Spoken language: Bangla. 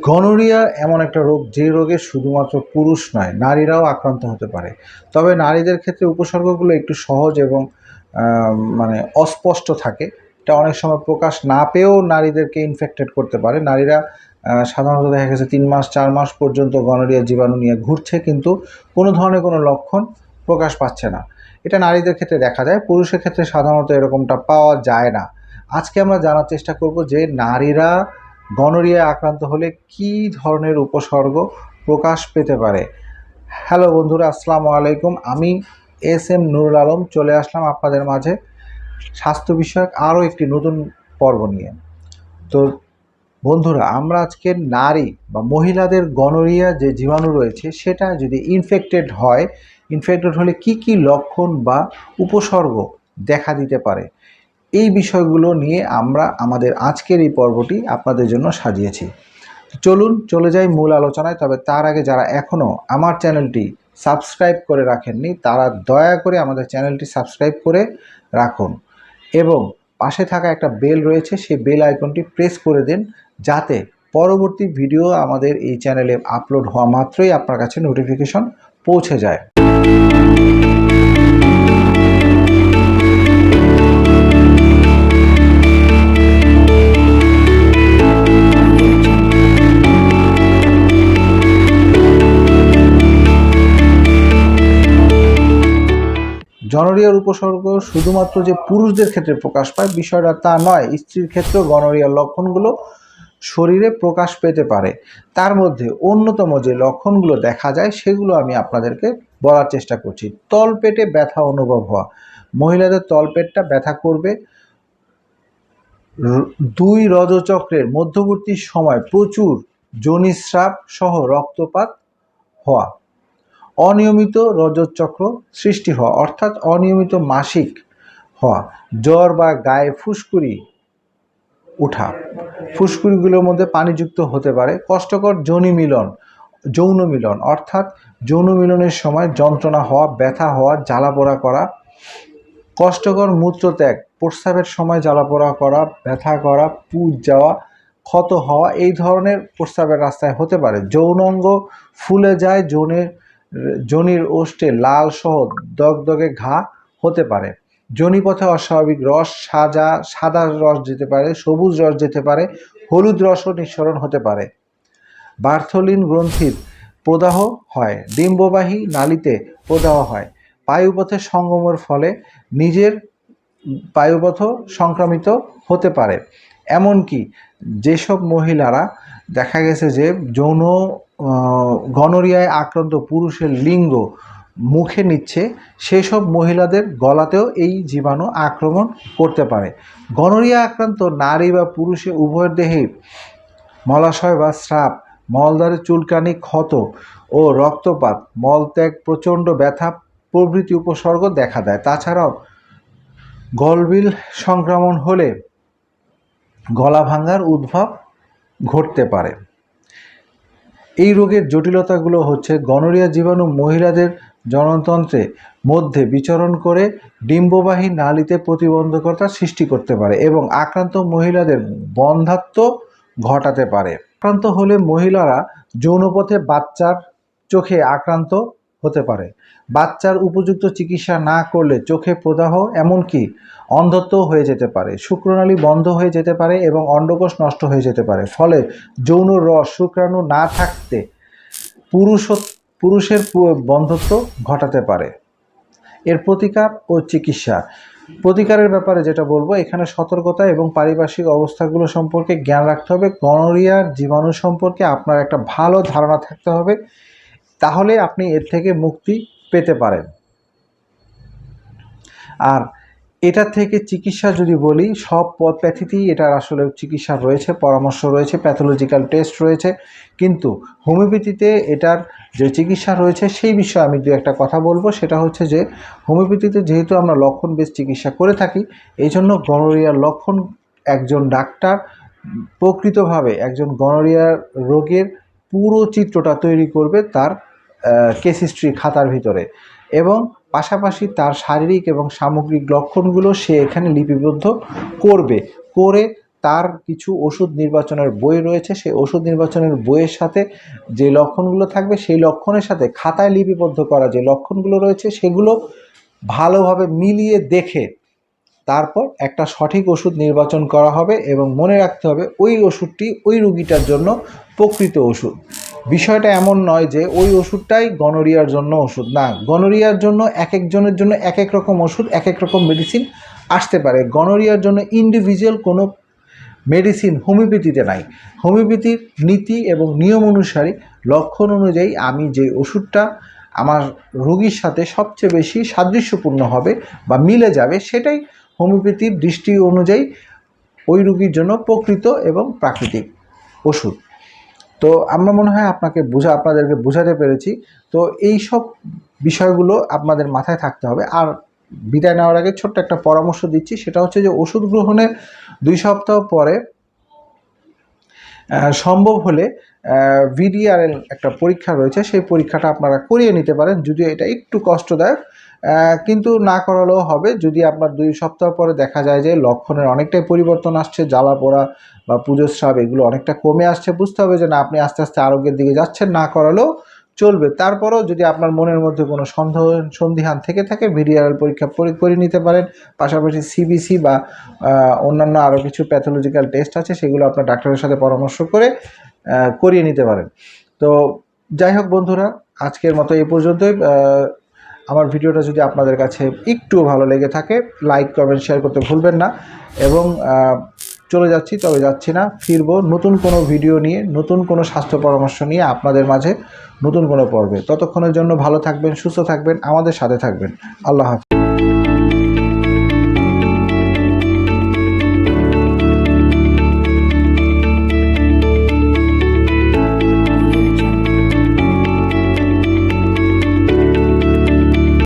গনোরিয়া এমন একটা রোগ, যে রোগে শুধুমাত্র পুরুষ নয়, নারীরাও আক্রান্ত হতে পারে। তবে নারীদের ক্ষেত্রে উপসর্গগুলো একটু সহজ এবং মানে অস্পষ্ট থাকে। এটা অনেক সময় প্রকাশ না পেয়েও নারীদেরকে ইনফেক্টেড করতে পারে। নারীরা সাধারণত দেখা গেছে 3 মাস 4 মাস পর্যন্ত গনোরিয়া জীবাণু নিয়ে ঘুরছে, কিন্তু কোনো ধরনের কোনো লক্ষণ প্রকাশ পাচ্ছে না। এটা নারীদের ক্ষেত্রে দেখা যায়, পুরুষের ক্ষেত্রে সাধারণত এরকমটা পাওয়া যায় না। আজকে আমরা জানার চেষ্টা করব যে নারীরা গনোরিয়ায় আক্রান্ত হলে কী ধরনের উপসর্গ প্রকাশ পেতে পারে। হ্যালো বন্ধুরা, আসসালামু আলাইকুম। আমি এস.এম. নুরুল আলম চলে আসলাম আপনাদের মাঝে স্বাস্থ্য বিষয়ক আরও একটি নতুন পর্ব নিয়ে। তো বন্ধুরা, আমরা আজকে নারী বা মহিলাদের গনোরিয়া যে জীবাণু রয়েছে সেটা যদি ইনফেক্টেড হলে কি কি লক্ষণ বা উপসর্গ দেখা দিতে পারে, এই বিষয়গুলো নিয়ে আমরা আমাদের আজকের এই পর্বটি আপনাদের জন্য সাজিয়েছি। চলুন চলে যাই মূল আলোচনায়। তবে তার আগে যারা এখনও আমার চ্যানেলটি সাবস্ক্রাইব করে রাখেননি, তারা দয়া করে আমাদের চ্যানেলটি সাবস্ক্রাইব করে রাখুন এবং পাশে থাকা একটা বেল রয়েছে, সেই বেল আইকনটি প্রেস করে দিন, যাতে পরবর্তী ভিডিও আমাদের এই চ্যানেলে আপলোড হওয়া মাত্রই আপনার কাছে নোটিফিকেশন পৌঁছে যায়। গনোরিয়ার উপসর্গ শুধুমাত্র যে পুরুষদের ক্ষেত্রে প্রকাশ পায় বিষয়টা তা নয়, স্ত্রীর ক্ষেত্রেও গনোরিয়ার লক্ষণগুলো শরীরে প্রকাশ পেতে পারে। তার মধ্যে অন্যতম যে লক্ষণগুলো দেখা যায় সেগুলো আমি আপনাদেরকে বলার চেষ্টা করছি। তলপেটে ব্যথা অনুভব হওয়া, মহিলাদের তলপেটটা ব্যথা করবে। 2 রজচক্রের মধ্যবর্তী সময় প্রচুর যোনিস্রাব সহ রক্তপাত হওয়া, অনিয়মিত রজতচক্র সৃষ্টি হওয়া অর্থাৎ অনিয়মিত মাসিক হওয়া, জ্বর বা গায়ে ফুসকুড়ি ওঠা, ফুসকুড়িগুলোর মধ্যে পানিযুক্ত হতে পারে, কষ্টকর যৌন মিলন অর্থাৎ যৌন মিলনের সময় যন্ত্রণা হওয়া, ব্যথা হওয়া, জ্বালাপোড়া করা, কষ্টকর মূত্রত্যাগ, প্রস্রাবের সময় জ্বালাপোড়া করা, ব্যথা করা, পুজ যাওয়া, ক্ষত হওয়া, এই ধরনের প্রস্রাবের রাস্তায় হতে পারে। যৌনাঙ্গ ফুলে যায়, যোনির ওষ্ঠে লাল সহ দগদগে ঘা হতে পারে। যোনিপথে অস্বাভাবিক রস, সাদা রস যেতে পারে, সবুজ রস যেতে পারে, হলুদ রসও নিঃসরণ হতে পারে। বার্থোলিন গ্রন্থির প্রদাহ হয়, ডিম্ববাহী নালীতে প্রদাহ হয়, পায়ুপথে সঙ্গমের ফলে নিজের পায়ুপথ সংক্রামিত হতে পারে। এমনকি যেসব মহিলারা দেখা গেছে যে যৌন গনোরিয়ায় আক্রান্ত পুরুষের লিঙ্গ মুখে নিচ্ছে, সেসব মহিলাদের গলাতেও এই জীবাণু আক্রমণ করতে পারে। গনোরিয়া আক্রান্ত নারী বা পুরুষে উভয়ের দেহে মলাশয় বা স্রাব, মলদ্বারে চুলকানি, ক্ষত ও রক্তপাত, মলত্যাগ, প্রচণ্ড ব্যথা প্রভৃতি উপসর্গ দেখা দেয়। তাছাড়াও গলবিল সংক্রমণ হলে গলা ভাঙার উদ্ভব ঘটতে পারে। এই রোগের জটিলতাগুলো হচ্ছে, গনোরিয়া জীবাণু মহিলাদের জননতন্ত্রে মধ্যে বিচরণ করে ডিম্ববাহী নালীতে প্রতিবন্ধকতা সৃষ্টি করতে পারে এবং আক্রান্ত মহিলাদের বন্ধ্যাত্ব ঘটাতে পারে। আক্রান্ত হলে মহিলারা যৌনপথে বাচ্চার চোখে আক্রান্ত হতে পারে। বাচ্চার উপযুক্ত চিকিৎসা না করলে চোখে প্রদাহ, এমনকি অন্ধত্ব হয়ে যেতে পারে। শুক্রনালী বন্ধ হয়ে যেতে পারে এবং অন্ডকোষ নষ্ট হয়ে যেতে পারে। ফলে যৌন রস শুক্রাণু না থাকতে পুরুষের বন্ধ্যত্ব ঘটাতে পারে। এর প্রতিকার ও চিকিৎসা। প্রতিকারের ব্যাপারে যেটা বলবো, এখানে সতর্কতা এবং পারিপার্শ্বিক অবস্থাগুলো সম্পর্কে জ্ঞান রাখতে হবে। গনোরিয়ার জীবাণু সম্পর্কে আপনার একটা ভালো ধারণা থাকতে হবে, তাহলে আপনি এর থেকে মুক্তি পেতে পারেন। আর এটা থেকে চিকিৎসা যদি বলি, সব প্যাথিতেই এটার আসলে চিকিৎসা রয়েছে, পরামর্শ রয়েছে, প্যাথোলজিক্যাল টেস্ট রয়েছে, কিন্তু হোমিওপ্যাথিতে এটার যে চিকিৎসা রয়েছে সেই বিষয়ে আমি দু একটা কথা বলবো। সেটা হচ্ছে যে হোমিওপ্যাথিতে যেহেতু আমরা লক্ষণ বেস চিকিৎসা করে থাকি, এই জন্য গনোরিয়ার লক্ষণ একজন ডাক্তার প্রকৃতভাবে একজন গনোরিয়ার রোগের পুরো চিত্রটা তৈরি করবে তার কেস হিস্ট্রি খাতার ভিতরে, এবং পাশাপাশি তার শারীরিক এবং সামগ্রিক লক্ষণগুলো সে এখানে লিপিবদ্ধ করে তার কিছু ওষুধ নির্বাচনের বই রয়েছে। সেই ওষুধ নির্বাচনের বইয়ের সাথে যে লক্ষণগুলো থাকবে সেই লক্ষণের সাথে খাতায় লিপিবদ্ধ করা যে লক্ষণগুলো রয়েছে সেগুলো ভালোভাবে মিলিয়ে দেখে তারপর একটা সঠিক ওষুধ নির্বাচন করা হবে এবং মনে রাখতে হবে ওই ওষুধটি ওই রোগীটার জন্য প্রকৃত ওষুধ। বিষয়টা এমন নয় যে ওই ওষুধটাই গনোরিয়ার জন্য ওষুধ, না, গনোরিয়ার জন্য এক একজনের জন্য এক এক রকম ওষুধ, এক এক রকম মেডিসিন আসতে পারে। গনোরিয়ার জন্য ইন্ডিভিজুয়াল কোনো মেডিসিন হোমিওপ্যাথিতে নাই। হোমিওপ্যাথির নীতি এবং নিয়ম অনুসারে লক্ষণ অনুযায়ী আমি যে ওষুধটা আমার রোগীর সাথে সবচেয়ে বেশি সাদৃশ্যপূর্ণ হবে বা মিলে যাবে সেটাই হোমিওপ্যাথির দৃষ্টি অনুযায়ী ওই রোগীর জন্য প্রকৃত এবং প্রাকৃতিক ওষুধ। তো আমরা মনে হয় আপনাদেরকে বোঝাতে পেরেছি। তো এই সব বিষয়গুলো আপনাদের মাথায় থাকতে হবে। আর বিদায় নেওয়ার আগে ছোট্ট একটা পরামর্শ দিচ্ছি, সেটা হচ্ছে যে ওষুধ গ্রহণের 2 সপ্তাহ পরে সম্ভব হলে VDRL একটা পরীক্ষা রয়েছে, সেই পরীক্ষাটা আপনারা করিয়ে নিতে পারেন, যদিও এটা একটু কষ্টদায়ক, কিন্তু না করালেও হবে। যদি আপনার 2 সপ্তাহ পরে দেখা যায় যে লক্ষণের অনেকটাই পরিবর্তন আসছে, জ্বালা পোড়া বা পুজোস্রাব এগুলো অনেকটা কমে আসছে, বুঝতে হবে যে না, আপনি আস্তে আস্তে আরোগ্যের দিকে যাচ্ছেন, না করালেও চলবে। তারপরেও যদি আপনার মনের মধ্যে কোনো সন্দিহান থেকে থাকে VDRL পরীক্ষা করে নিতে পারেন। পাশাপাশি CBC বা অন্যান্য আরও কিছু প্যাথোলজিক্যাল টেস্ট আছে, সেগুলো আপনার ডাক্তারের সাথে পরামর্শ করে করিয়ে নিতে পারেন। তো যাই হোক বন্ধুরা, আজকের মতো এই পর্যন্তই। আমার ভিডিওটা যদি আপনাদের কাছে একটু ভালো লেগে থাকে, লাইক, কমেন্ট, শেয়ার করতে ভুলবেন না। এবং চলে যাচ্ছি, তবে যাচ্ছি না, ফিরবো নতুন কোনো ভিডিও নিয়ে, নতুন কোনো স্বাস্থ্য পরামর্শ নিয়ে আপনাদের মাঝে নতুন কোনো পর্বে। ততক্ষণের জন্য ভালো থাকবেন, সুস্থ থাকবেন, আমাদের সাথে থাকবেন। আল্লাহ হাফেজ।